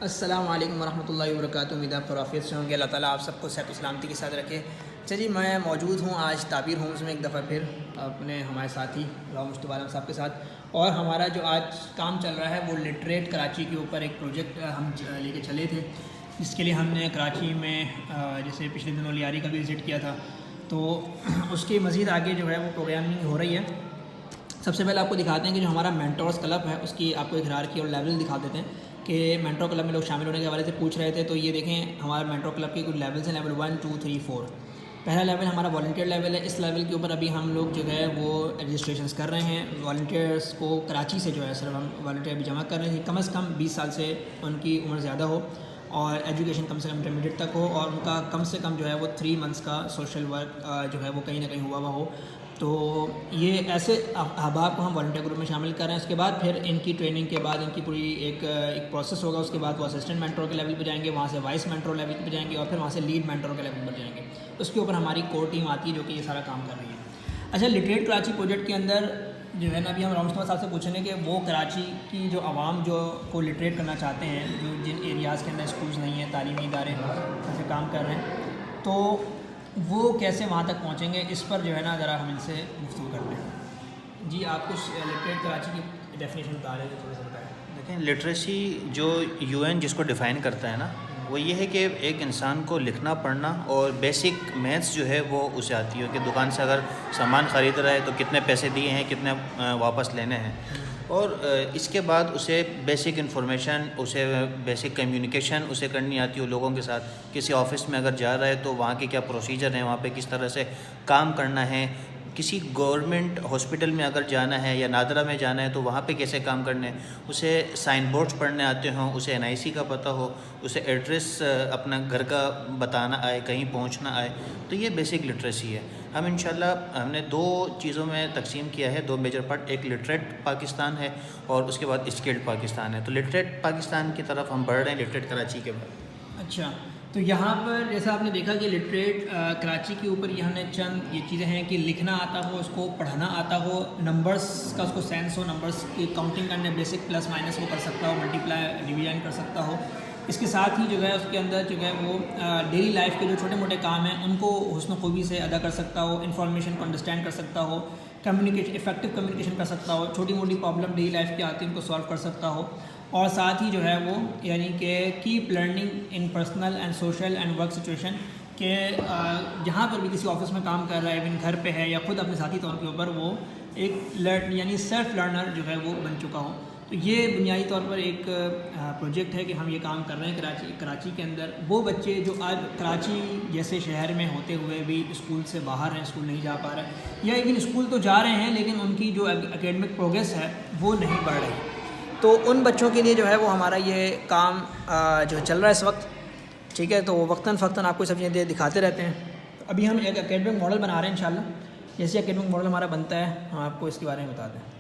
السلام علیکم ورحمۃ اللہ وبرکاتہ۔ امید آپ خیریت سے ہوں گے۔ اللہ تعالیٰ آپ سب کو صحت و سلامتی کے ساتھ رکھے۔ چلیے میں موجود ہوں آج تعبیر ہومز میں ایک دفعہ پھر اپنے ہمارے ساتھی راؤ مشتبہ عالم صاحب کے ساتھ، اور ہمارا جو آج کام چل رہا ہے وہ لٹریٹ کراچی کے اوپر ایک پروجیکٹ ہم لے کے چلے تھے، جس کے لیے ہم نے کراچی میں جیسے پچھلے دنوں لیاری کا بھی وزٹ کیا تھا، تو اس کے مزید آگے جو ہے وہ پروگرامنگ ہو رہی ہے۔ سب سے پہلے آپ کو دکھاتے ہیں کہ جو ہمارا مینٹورس کلب ہے اس کی آپ کو ایک ہیرارکی اور لیول دکھا دیتے ہیں کہ مینٹور کلب میں لوگ شامل ہونے کے حوالے سے پوچھ رہے تھے، تو یہ دیکھیں ہمارا مینٹور کلب کے کچھ لیولس ہیں، لیول 1 2 3 4۔ پہلا لیول ہمارا والنٹیئر لیول ہے۔ اس لیول کے اوپر ابھی ہم لوگ جو ہے وہ رجسٹریشنس کر رہے ہیں۔ والنٹیئرس کو کراچی سے جو ہے صرف ہم والنٹیئر بھی جمع کر رہے ہیں، کم از کم 20 سال سے ان کی عمر زیادہ ہو اور ایجوکیشن کم سے کم انٹرمیڈیٹ تک ہو، اور ان کا کم سے کم جو ہے وہ 3 منتھس کا سوشل ورک جو ہے وہ کہیں نہ کہیں ہوا ہوا ہو۔ تو یہ ایسے احباب کو ہم والنٹیئر گروپ میں شامل کر رہے ہیں۔ اس کے بعد پھر ان کی ٹریننگ کے بعد ان کی پوری ایک پروسیس ہوگا، اس کے بعد وہ اسسٹنٹ مینٹور کے لیول پہ جائیں گے، وہاں سے وائس مینٹور لیول پہ جائیں گے، اور پھر وہاں سے لیڈ مینٹور کے لیول پر جائیں گے۔ اس کے اوپر ہماری کور ٹیم آتی ہے جو کہ یہ سارا کام کر رہی ہے۔ اچھا، لٹریٹ کراچی پروجیکٹ کے اندر جو ہے نا، ابھی ہم راؤ مشتبہ صاحب سے پوچھیں گے کہ وہ کراچی کی جو عوام جو کو لٹریٹ کرنا چاہتے ہیں، جو جن ایریاز کے اندر اسکولز نہیں ہیں، تعلیمی ادارے سے کام کر رہے ہیں، تو وہ کیسے وہاں تک پہنچیں گے، اس پر جو ہے نا ذرا ہم ان سے گفتگو کرتے ہیں۔ جی، آپ کچھ لٹریٹ کراچی کی ڈیفینیشن بتا رہے تھے، تھوڑا سا بتائیں۔ دیکھیں، لٹریسی جو یو این جس کو ڈیفائن کرتا ہے نا، وہ یہ ہے کہ ایک انسان کو لکھنا پڑھنا اور بیسک میتھس جو ہے وہ اسے آتی ہے، کہ دکان سے اگر سامان خرید رہا ہے تو کتنے پیسے دیے ہیں، کتنے واپس لینے ہیں، اور اس کے بعد اسے بیسک انفارمیشن، اسے بیسک کمیونیکیشن اسے کرنی آتی ہے لوگوں کے ساتھ۔ کسی آفس میں اگر جا رہا ہے تو وہاں کے کیا پروسیجر ہیں، وہاں پہ کس طرح سے کام کرنا ہے، کسی گورنمنٹ ہاسپٹل میں اگر جانا ہے یا نادرہ میں جانا ہے تو وہاں پہ کیسے کام کرنے ہیں، اسے سائن بورڈز پڑھنے آتے ہوں، اسے NIC کا پتہ ہو، اسے ایڈریس اپنا گھر کا بتانا آئے، کہیں پہنچنا آئے، تو یہ بیسک لٹریسی ہے۔ ہم انشاءاللہ ہم نے 2 چیزوں میں تقسیم کیا ہے، 2 میجر پارٹ، ایک لٹریٹ پاکستان ہے اور اس کے بعد اسکلڈ پاکستان ہے۔ تو لٹریٹ پاکستان کی طرف ہم بڑھ رہے ہیں لٹریٹ کراچی کے بعد۔ اچھا، تو یہاں پر جیسا آپ نے دیکھا کہ لٹریٹ کراچی کے اوپر یہ ہم نے چند یہ چیزیں ہیں کہ لکھنا آتا ہو، اس کو پڑھنا آتا ہو، نمبرز کا اس کو سینس ہو، نمبرز کی کاؤنٹنگ کرنے، بیسک پلس مائنس وہ کر سکتا ہو، ملٹیپلائی ڈویژن کر سکتا ہو۔ اس کے ساتھ ہی جو ہے اس کے اندر جو ہے وہ ڈیلی لائف کے جو چھوٹے موٹے کام ہیں ان کو حسن خوبی سے ادا کر سکتا ہو، انفارمیشن کو انڈرسٹینڈ کر سکتا ہو، کمیونیکیشن ایفیکٹو کمیونیکیشن کر سکتا ہو، چھوٹی موٹی پرابلم ڈیلی لائف کی آتی ہے ان کو سالو کر سکتا ہو، اور ساتھ ہی جو ہے وہ یعنی کہ keep learning in personal and social and work situation, کہ جہاں پر بھی کسی آفس میں کام کر رہا ہے، ایون گھر پہ ہے یا خود اپنے ذاتی طور کے اوپر، وہ ایک یعنی سیلف لرنر جو ہے وہ بن چکا ہو۔ تو یہ بنیادی طور پر ایک پروجیکٹ ہے کہ ہم یہ کام کر رہے ہیں کراچی کے اندر۔ وہ بچے جو آج کراچی جیسے شہر میں ہوتے ہوئے بھی اسکول سے باہر ہیں، اسکول نہیں جا پا رہے، یا ایون اسکول تو جا رہے ہیں لیکن ان کی جو اکیڈمک پروگریس ہے وہ نہیں بڑھ رہی، تو ان بچوں کے لیے جو ہے وہ ہمارا یہ کام جو چل رہا ہے اس وقت، ٹھیک ہے۔ تو وقتاً فوقتاً آپ کو سب چیزیں دکھاتے رہتے ہیں۔ ابھی ہم ایک اکیڈمک ماڈل بنا رہے ہیں، انشاءاللہ جیسے اکیڈمک ماڈل ہمارا بنتا ہے ہم آپ کو اس کے بارے میں بتا دیں۔